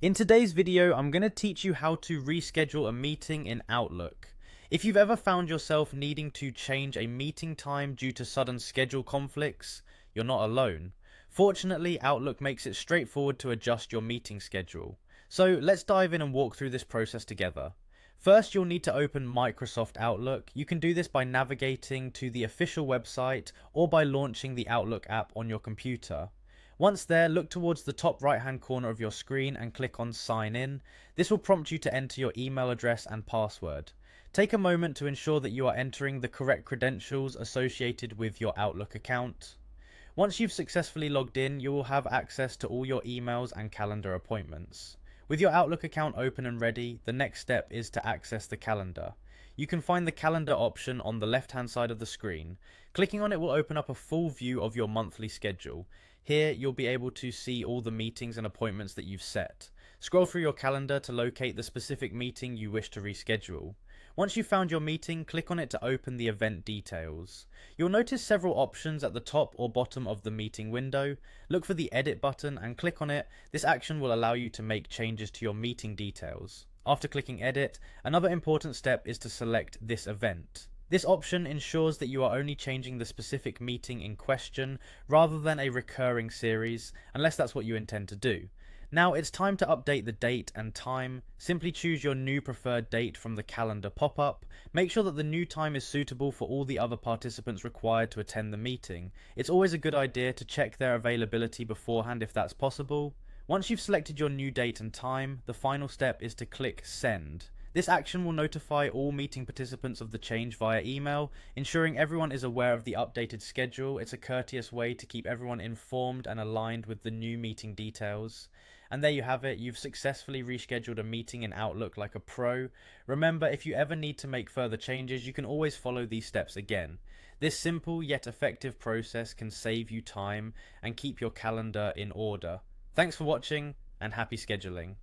In today's video, I'm going to teach you how to reschedule a meeting in Outlook. If you've ever found yourself needing to change a meeting time due to sudden schedule conflicts, you're not alone. Fortunately, Outlook makes it straightforward to adjust your meeting schedule. So let's dive in and walk through this process together. First, you'll need to open Microsoft Outlook. You can do this by navigating to the official website or by launching the Outlook app on your computer. Once there, look towards the top right hand corner of your screen and click on Sign In. This will prompt you to enter your email address and password. Take a moment to ensure that you are entering the correct credentials associated with your Outlook account. Once you've successfully logged in, you will have access to all your emails and calendar appointments. With your Outlook account open and ready, the next step is to access the calendar. You can find the calendar option on the left hand side of the screen. Clicking on it will open up a full view of your monthly schedule. Here you'll be able to see all the meetings and appointments that you've set. Scroll through your calendar to locate the specific meeting you wish to reschedule. Once you've found your meeting, click on it to open the event details. You'll notice several options at the top or bottom of the meeting window. Look for the edit button and click on it. This action will allow you to make changes to your meeting details. After clicking edit, another important step is to select this event. This option ensures that you are only changing the specific meeting in question rather than a recurring series, unless that's what you intend to do. Now it's time to update the date and time. Simply choose your new preferred date from the calendar pop-up. Make sure that the new time is suitable for all the other participants required to attend the meeting. It's always a good idea to check their availability beforehand if that's possible. Once you've selected your new date and time, the final step is to click Send. This action will notify all meeting participants of the change via email, ensuring everyone is aware of the updated schedule. It's a courteous way to keep everyone informed and aligned with the new meeting details. And there you have it, you've successfully rescheduled a meeting in Outlook like a pro. Remember, if you ever need to make further changes, you can always follow these steps again. This simple yet effective process can save you time and keep your calendar in order. Thanks for watching and happy scheduling.